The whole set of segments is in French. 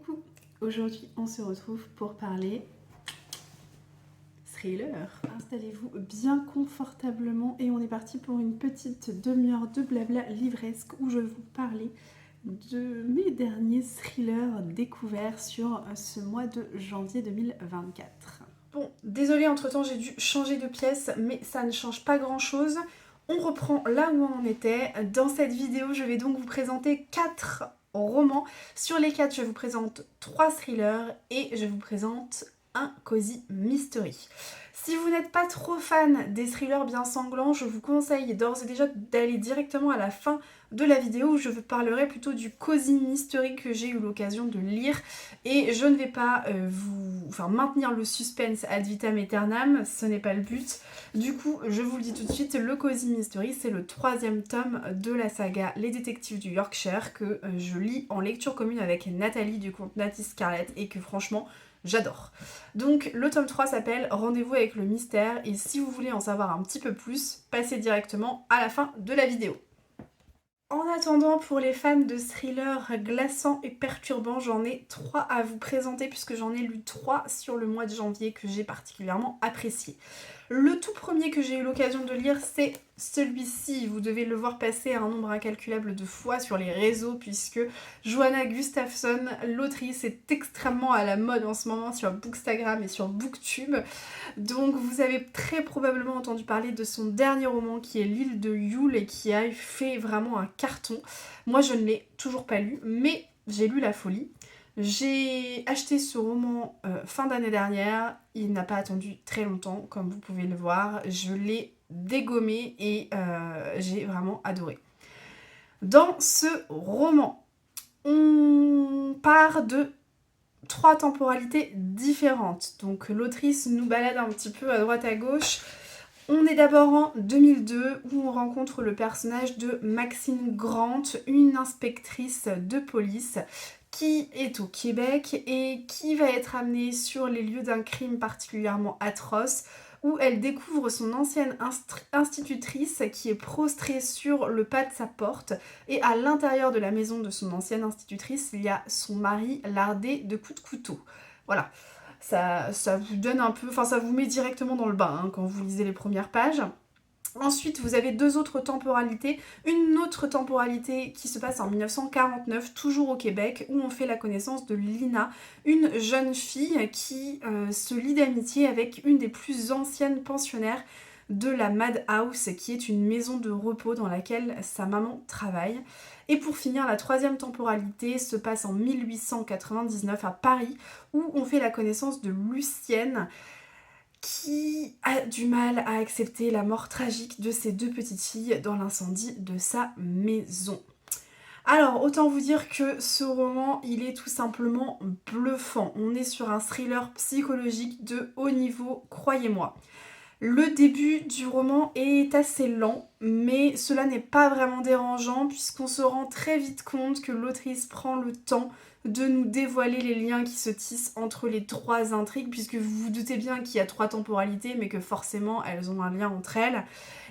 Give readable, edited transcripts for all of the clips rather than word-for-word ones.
Coucou, aujourd'hui on se retrouve pour parler thriller. Installez-vous bien confortablement et on est parti pour une petite demi-heure de blabla livresque où je vais vous parler de mes derniers thrillers découverts sur ce mois de janvier 2024. Bon, désolée, entre-temps j'ai dû changer de pièce, mais ça ne change pas grand-chose. On reprend là où on en était. Dans cette vidéo, je vais donc vous présenter 4 romans. Sur les 4, je vous présente 3 thrillers et je vous présente un cozy mystery. Si vous n'êtes pas trop fan des thrillers bien sanglants, je vous conseille d'ores et déjà d'aller directement à la fin de la vidéo où je vous parlerai plutôt du cozy mystery que j'ai eu l'occasion de lire. Et je ne vais pas maintenir le suspense ad vitam aeternam, ce n'est pas le but. Du coup, je vous le dis tout de suite, le cozy mystery, c'est le 3e tome de la saga Les Détectives du Yorkshire que je lis en lecture commune avec Nathalie du compte Natty Scarlett et que franchement, j'adore. Donc le tome 3 s'appelle Rendez-vous avec le mystère et si vous voulez en savoir un petit peu plus, passez directement à la fin de la vidéo. En attendant, pour les fans de thrillers glaçants et perturbants, j'en ai 3 à vous présenter puisque j'en ai lu 3 sur le mois de janvier que j'ai particulièrement apprécié. Le tout premier que j'ai eu l'occasion de lire, c'est celui-ci. Vous devez le voir passer un nombre incalculable de fois sur les réseaux puisque Johanna Gustafsson, l'autrice, est extrêmement à la mode en ce moment sur Bookstagram et sur Booktube. Donc vous avez très probablement entendu parler de son dernier roman qui est L'île de Yule et qui a fait vraiment un carton. Moi je ne l'ai toujours pas lu, mais j'ai lu La Folie. J'ai acheté ce roman fin d'année dernière, il n'a pas attendu très longtemps comme vous pouvez le voir, je l'ai dégommé et j'ai vraiment adoré. Dans ce roman, on part de 3 temporalités différentes, donc l'autrice nous balade un petit peu à droite à gauche. On est d'abord en 2002 où on rencontre le personnage de Maxine Grant, une inspectrice de police qui est au Québec et qui va être amenée sur les lieux d'un crime particulièrement atroce où elle découvre son ancienne institutrice qui est prostrée sur le pas de sa porte et à l'intérieur de la maison de son ancienne institutrice, il y a son mari lardé de coups de couteau. Voilà. Ça vous donne un peu, ça vous met directement dans le bain hein, quand vous lisez les premières pages. Ensuite, vous avez 2 autres temporalités. Une autre temporalité qui se passe en 1949, toujours au Québec, où on fait la connaissance de Lina, une jeune fille qui se lie d'amitié avec une des plus anciennes pensionnaires de la Madhouse, qui est une maison de repos dans laquelle sa maman travaille. Et pour finir, la 3e temporalité se passe en 1899 à Paris, où on fait la connaissance de Lucienne, qui a du mal à accepter la mort tragique de ses 2 petites filles dans l'incendie de sa maison. Alors, autant vous dire que ce roman, il est tout simplement bluffant. On est sur un thriller psychologique de haut niveau, croyez-moi. Le début du roman est assez lent, mais cela n'est pas vraiment dérangeant puisqu'on se rend très vite compte que l'autrice prend le temps de nous dévoiler les liens qui se tissent entre les 3 intrigues, puisque vous vous doutez bien qu'il y a 3 temporalités, mais que forcément elles ont un lien entre elles.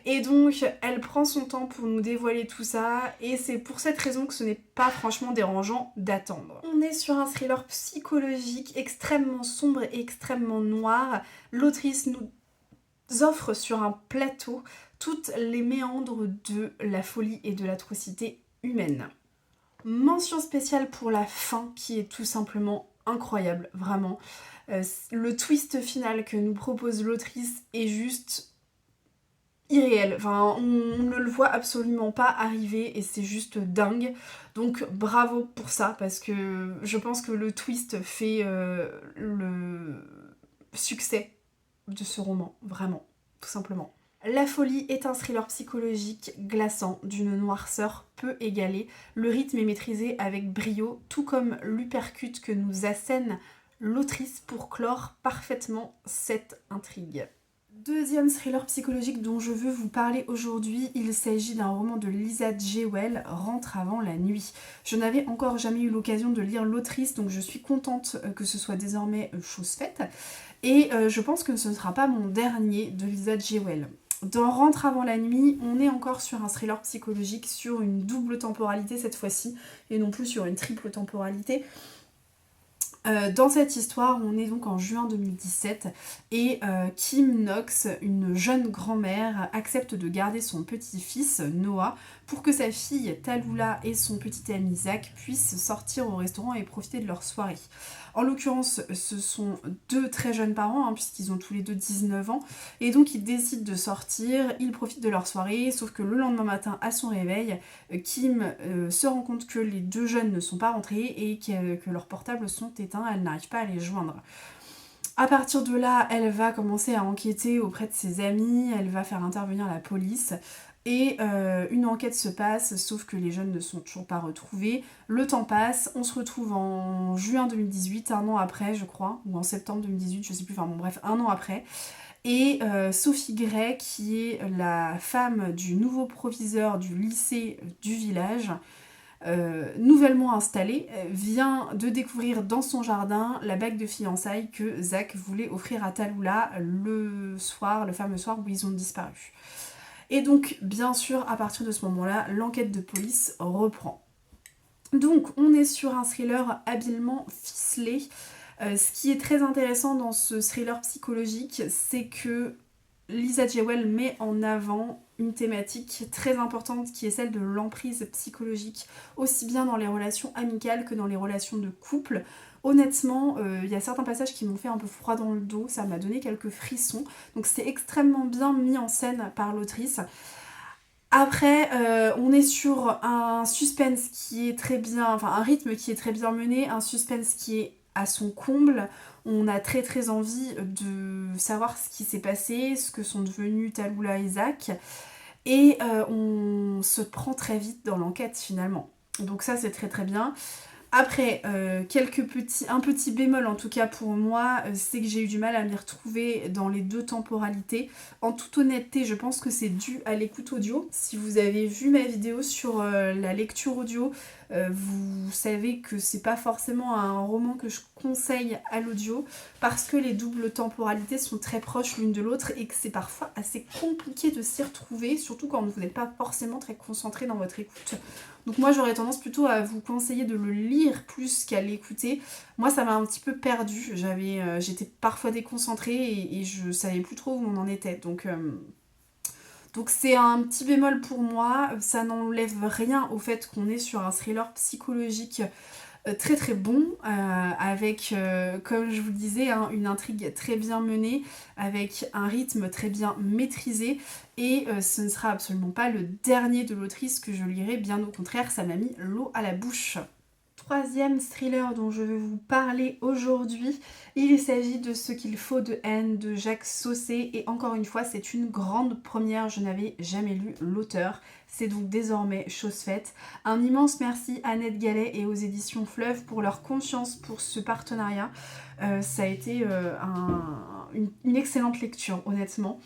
Et donc elle prend son temps pour nous dévoiler tout ça, et c'est pour cette raison que ce n'est pas franchement dérangeant d'attendre. On est sur un thriller psychologique extrêmement sombre et extrêmement noir. L'autrice nous offre sur un plateau toutes les méandres de la folie et de l'atrocité humaine. Mention spéciale pour la fin qui est tout simplement incroyable, vraiment. Le twist final que nous propose l'autrice est juste irréel. Enfin, on ne le voit absolument pas arriver et c'est juste dingue. Donc bravo pour ça parce que je pense que le twist fait le succès de ce roman, vraiment, tout simplement. La Folie est un thriller psychologique glaçant, d'une noirceur peu égalée. Le rythme est maîtrisé avec brio, tout comme l'uppercut que nous assène l'autrice pour clore parfaitement cette intrigue. 2e thriller psychologique dont je veux vous parler aujourd'hui, il s'agit d'un roman de Lisa Jewell, Rentre avant la nuit. Je n'avais encore jamais eu l'occasion de lire l'autrice, donc je suis contente que ce soit désormais chose faite. Et je pense que ce ne sera pas mon dernier de Lisa Jewell. Dans Rentre avant la nuit, on est encore sur un thriller psychologique, sur une double temporalité cette fois-ci, et non plus sur une triple temporalité. Dans cette histoire, on est donc en juin 2017 et Kim Knox, une jeune grand-mère, accepte de garder son petit-fils Noah pour que sa fille Tallulah et son petit ami Zach puissent sortir au restaurant et profiter de leur soirée. En l'occurrence, ce sont deux très jeunes parents, puisqu'ils ont tous les deux 19 ans, et donc ils décident de sortir, ils profitent de leur soirée, sauf que le lendemain matin, à son réveil, Kim se rend compte que les deux jeunes ne sont pas rentrés et que leurs portables sont éteints, elle n'arrive pas à les joindre. À partir de là, elle va commencer à enquêter auprès de ses amis, elle va faire intervenir la police. Et une enquête se passe, sauf que les jeunes ne sont toujours pas retrouvés. Le temps passe, on se retrouve en juin 2018, un an après je crois, ou en septembre 2018, je sais plus, enfin bon bref, un an après. Et Sophie Gray, qui est la femme du nouveau proviseur du lycée du village, nouvellement installée, vient de découvrir dans son jardin la bague de fiançailles que Zach voulait offrir à Tallulah le fameux soir où ils ont disparu. Et donc, bien sûr, à partir de ce moment-là, l'enquête de police reprend. Donc, on est sur un thriller habilement ficelé. Ce qui est très intéressant dans ce thriller psychologique, c'est que Lisa Jewell met en avant une thématique très importante qui est celle de l'emprise psychologique, aussi bien dans les relations amicales que dans les relations de couple. Honnêtement, il y a certains passages qui m'ont fait un peu froid dans le dos, ça m'a donné quelques frissons, donc c'est extrêmement bien mis en scène par l'autrice. Après, on est sur un suspense qui est très bien, enfin un rythme qui est très bien mené, un suspense qui est à son comble. On a très très envie de savoir ce qui s'est passé, ce que sont devenus Tallulah et Zach. Et on se prend très vite dans l'enquête finalement. Donc ça c'est très très bien. Après, un petit bémol en tout cas pour moi, c'est que j'ai eu du mal à m'y retrouver dans les deux temporalités. En toute honnêteté, je pense que c'est dû à l'écoute audio. Si vous avez vu ma vidéo sur la lecture audio, vous savez que c'est pas forcément un roman que je conseille à l'audio parce que les doubles temporalités sont très proches l'une de l'autre et que c'est parfois assez compliqué de s'y retrouver, surtout quand vous n'êtes pas forcément très concentré dans votre écoute. Donc moi j'aurais tendance plutôt à vous conseiller de le lire plus qu'à l'écouter. Moi ça m'a un petit peu perdue, j'étais parfois déconcentrée et je savais plus trop où on en était. Donc c'est un petit bémol pour moi, ça n'enlève rien au fait qu'on est sur un thriller psychologique très très bon, avec, comme je vous le disais, une intrigue très bien menée, avec un rythme très bien maîtrisé, et ce ne sera absolument pas le dernier de l'autrice que je lirai, bien au contraire, ça m'a mis l'eau à la bouche. Troisième thriller dont je vais vous parler aujourd'hui, il s'agit de Ce qu'il faut de haine de Jacques Saucé, et encore une fois c'est une grande première, je n'avais jamais lu l'auteur, c'est donc désormais chose faite. Un immense merci à Annette Gallet et aux éditions Fleuve pour leur confiance pour ce partenariat, ça a été une excellente lecture honnêtement.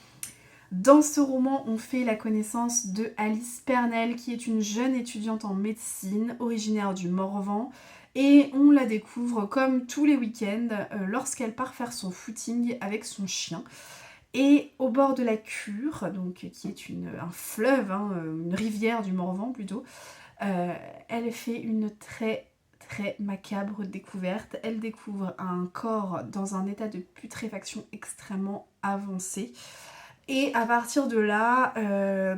Dans ce roman, on fait la connaissance de Alice Pernel, qui est une jeune étudiante en médecine, originaire du Morvan, et on la découvre comme tous les week-ends lorsqu'elle part faire son footing avec son chien. Et au bord de la Cure, donc, qui est un fleuve, une rivière du Morvan plutôt, elle fait une très macabre découverte. Elle découvre un corps dans un état de putréfaction extrêmement avancé. Et à partir de là,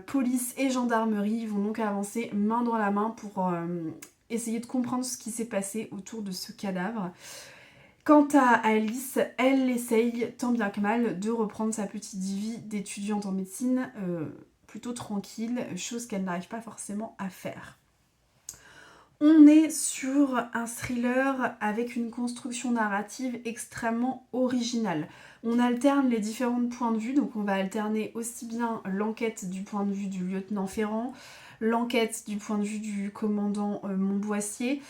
police et gendarmerie vont donc avancer main dans la main pour essayer de comprendre ce qui s'est passé autour de ce cadavre. Quant à Alice, elle essaye tant bien que mal de reprendre sa petite vie d'étudiante en médecine plutôt tranquille, chose qu'elle n'arrive pas forcément à faire. On est sur un thriller avec une construction narrative extrêmement originale. On alterne les différents points de vue, donc on va alterner aussi bien l'enquête du point de vue du lieutenant Ferrand, l'enquête du point de vue du commandant Montboissier.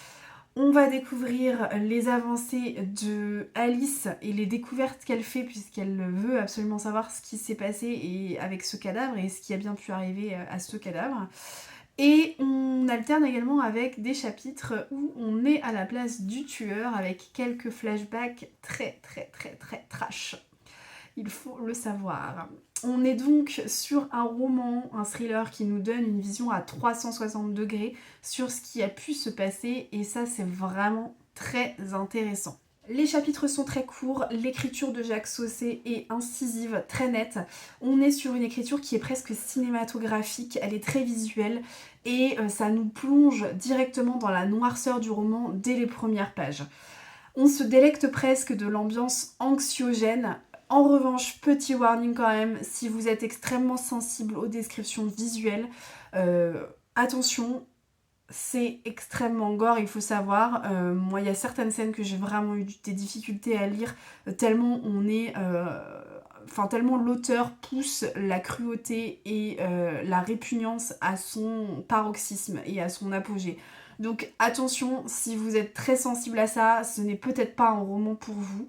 On va découvrir les avancées de Alice et les découvertes qu'elle fait puisqu'elle veut absolument savoir ce qui s'est passé avec ce cadavre et ce qui a bien pu arriver à ce cadavre. Et on alterne également avec des chapitres où on est à la place du tueur avec quelques flashbacks très trash. Il faut le savoir. On est donc sur un roman, un thriller qui nous donne une vision à 360 degrés sur ce qui a pu se passer et ça c'est vraiment très intéressant. Les chapitres sont très courts, l'écriture de Jacques Saucé est incisive, très nette. On est sur une écriture qui est presque cinématographique, elle est très visuelle et ça nous plonge directement dans la noirceur du roman dès les premières pages. On se délecte presque de l'ambiance anxiogène. En revanche, petit warning quand même, si vous êtes extrêmement sensible aux descriptions visuelles, attention, c'est extrêmement gore, il faut savoir. Moi, il y a certaines scènes que j'ai vraiment eu des difficultés à lire, tellement on est... tellement l'auteur pousse la cruauté et la répugnance à son paroxysme et à son apogée. Donc attention, si vous êtes très sensible à ça, ce n'est peut-être pas un roman pour vous.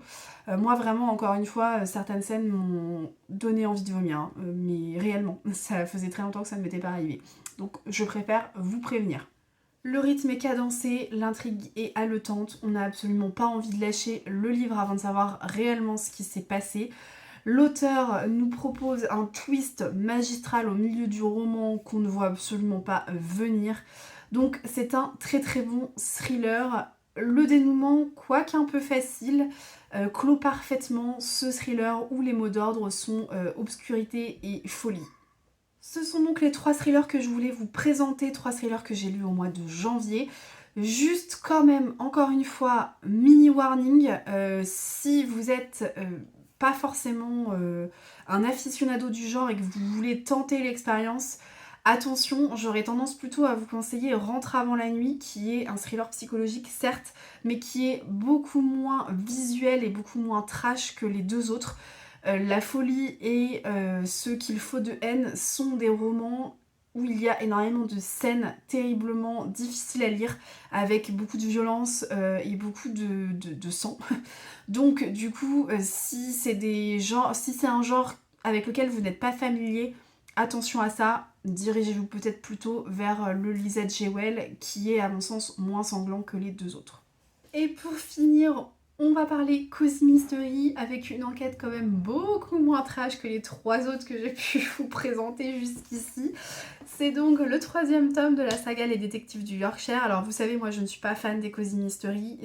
Moi vraiment, encore une fois, certaines scènes m'ont donné envie de vomir, hein, mais réellement, ça faisait très longtemps que ça ne m'était pas arrivé. Donc je préfère vous prévenir. Le rythme est cadencé, l'intrigue est haletante, on n'a absolument pas envie de lâcher le livre avant de savoir réellement ce qui s'est passé. L'auteur nous propose un twist magistral au milieu du roman qu'on ne voit absolument pas venir. Donc c'est un très très bon thriller. Le dénouement, quoique un peu facile, clôt parfaitement ce thriller où les mots d'ordre sont obscurité et folie. Ce sont donc les 3 thrillers que je voulais vous présenter, 3 thrillers que j'ai lus au mois de janvier. Juste quand même, encore une fois, mini warning, si vous êtes pas forcément un aficionado du genre et que vous voulez tenter l'expérience, attention, j'aurais tendance plutôt à vous conseiller Rentre avant la nuit, qui est un thriller psychologique certes, mais qui est beaucoup moins visuel et beaucoup moins trash que les 2 autres. La folie et Ce qu'il faut de haine sont des romans où il y a énormément de scènes terriblement difficiles à lire, avec beaucoup de violence et beaucoup de sang. Donc du coup, si c'est un genre avec lequel vous n'êtes pas familier, attention à ça, dirigez-vous peut-être plutôt vers le Lisette Jewell, qui est à mon sens moins sanglant que les 2 autres. Et pour finir, on va parler Cozy Mystery avec une enquête quand même beaucoup moins trash que les 3 autres que j'ai pu vous présenter jusqu'ici. C'est donc le 3e tome de la saga Les Détectives du Yorkshire. Alors vous savez, moi je ne suis pas fan des Cozy Mystery.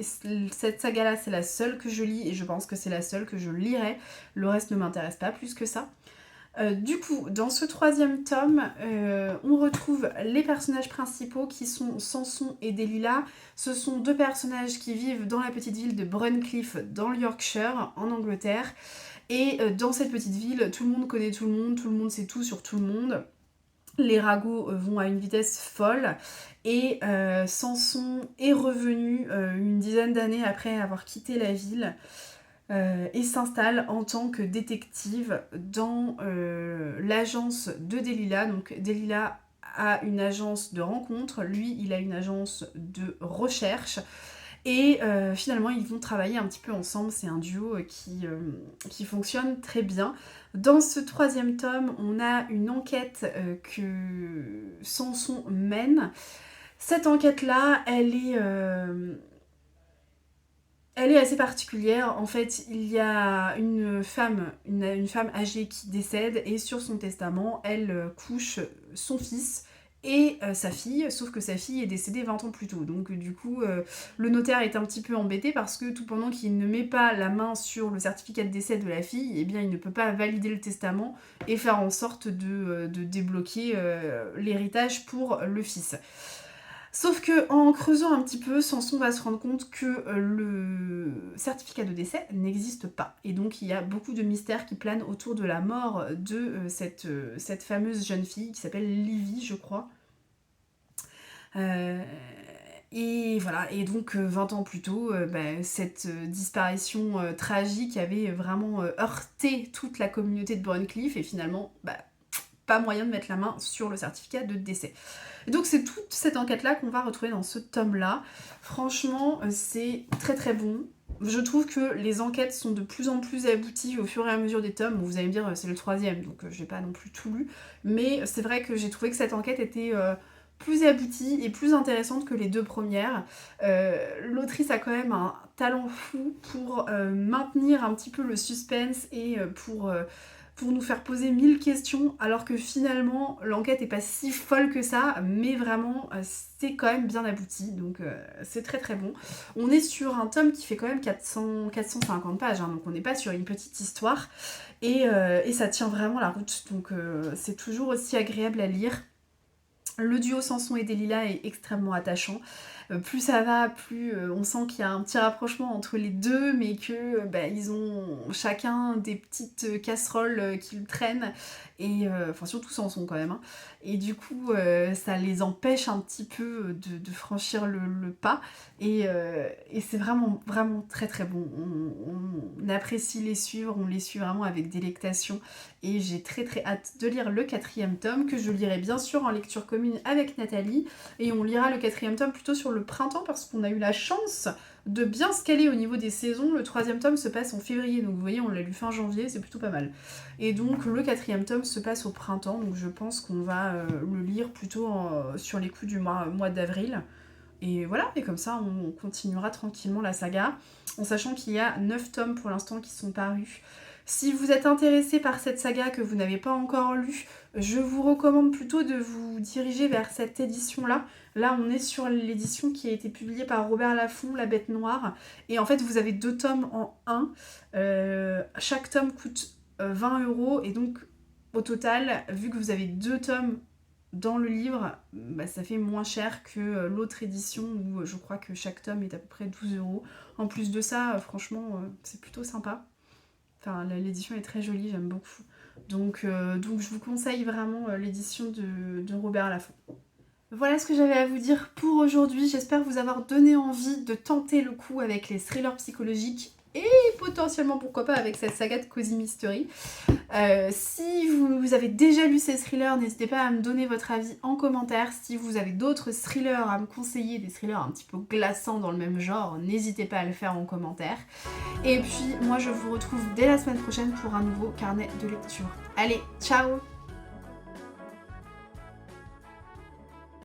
Cette saga-là, c'est la seule que je lis et je pense que c'est la seule que je lirai. Le reste ne m'intéresse pas plus que ça. Du coup, dans ce 3e tome, on retrouve les personnages principaux qui sont Samson et Delilah. Ce sont 2 personnages qui vivent dans la petite ville de Bruncliffe, dans le Yorkshire, en Angleterre. Et dans cette petite ville, tout le monde connaît tout le monde sait tout sur tout le monde. Les ragots vont à une vitesse folle et Samson est revenu une dizaine d'années après avoir quitté la ville. Et s'installe en tant que détective dans l'agence de Delilah. Donc Delilah a une agence de rencontre, lui il a une agence de recherche. Et finalement ils vont travailler un petit peu ensemble, c'est un duo qui fonctionne très bien. Dans ce 3e tome, on a une enquête que Samson mène. Cette enquête-là, elle est assez particulière. En fait, il y a une femme âgée qui décède et sur son testament, elle couche son fils et sa fille, sauf que sa fille est décédée 20 ans plus tôt. Donc du coup, le notaire est un petit peu embêté parce que tout pendant qu'il ne met pas la main sur le certificat de décès de la fille, eh bien il ne peut pas valider le testament et faire en sorte de débloquer l'héritage pour le fils. Sauf que en creusant un petit peu, Samson va se rendre compte que le certificat de décès n'existe pas. Et donc il y a beaucoup de mystères qui planent autour de la mort de cette fameuse jeune fille qui s'appelle Livy, je crois. Et voilà, et donc 20 ans plus tôt, cette disparition tragique avait vraiment heurté toute la communauté de Bruncliffe et finalement, pas moyen de mettre la main sur le certificat de décès. Et donc c'est toute cette enquête-là qu'on va retrouver dans ce tome-là. Franchement, c'est très très bon. Je trouve que les enquêtes sont de plus en plus abouties au fur et à mesure des tomes. Bon, vous allez me dire, c'est le 3e, donc j'ai pas non plus tout lu. Mais c'est vrai que j'ai trouvé que cette enquête était plus aboutie et plus intéressante que les 2 premières. L'autrice a quand même un talent fou pour maintenir un petit peu le suspense et pour pour nous faire poser 1000 questions, alors que finalement l'enquête est pas si folle que ça, mais vraiment c'est quand même bien abouti, donc c'est très très bon. On est sur un tome qui fait quand même 450 pages, hein, donc on n'est pas sur une petite histoire, et ça tient vraiment la route, donc c'est toujours aussi agréable à lire. Le duo Samson et Delilah est extrêmement attachant. Plus ça va, plus on sent qu'il y a un petit rapprochement entre les deux, mais que ils ont chacun des petites casseroles qu'ils traînent, et enfin surtout Samson quand même, hein. Et du coup ça les empêche un petit peu de franchir le pas, et c'est vraiment vraiment très très bon. On apprécie les suivre, on les suit vraiment avec délectation, et j'ai très très hâte de lire le 4e tome, que je lirai bien sûr en lecture commune avec Nathalie, et on lira le 4e tome plutôt sur le printemps, parce qu'on a eu la chance de bien se caler au niveau des saisons. Le 3e tome se passe en février, donc vous voyez, on l'a lu fin janvier, c'est plutôt pas mal. Et donc le 4e tome se passe au printemps, donc je pense qu'on va le lire plutôt sur les coups du mois d'avril. Et voilà, et comme ça on continuera tranquillement la saga, en sachant qu'il y a 9 tomes pour l'instant qui sont parus. Si vous êtes intéressé par cette saga que vous n'avez pas encore lue, je vous recommande plutôt de vous diriger vers cette édition-là. Là, on est sur l'édition qui a été publiée par Robert Laffont, La Bête Noire. Et en fait, vous avez 2 tomes en un. Chaque tome coûte 20 €. Et donc, au total, vu que vous avez 2 tomes dans le livre, ça fait moins cher que l'autre édition où je crois que chaque tome est à peu près 12 €. En plus de ça, franchement, c'est plutôt sympa. Enfin, l'édition est très jolie, j'aime beaucoup. Donc je vous conseille vraiment l'édition de Robert Laffont. Voilà ce que j'avais à vous dire pour aujourd'hui. J'espère vous avoir donné envie de tenter le coup avec les thrillers psychologiques, et potentiellement, pourquoi pas, avec cette saga de Cozy Mystery. Si vous avez déjà lu ces thrillers, n'hésitez pas à me donner votre avis en commentaire. Si vous avez d'autres thrillers à me conseiller, des thrillers un petit peu glaçants dans le même genre, n'hésitez pas à le faire en commentaire. Et puis moi je vous retrouve dès la semaine prochaine pour un nouveau carnet de lecture. Allez, ciao!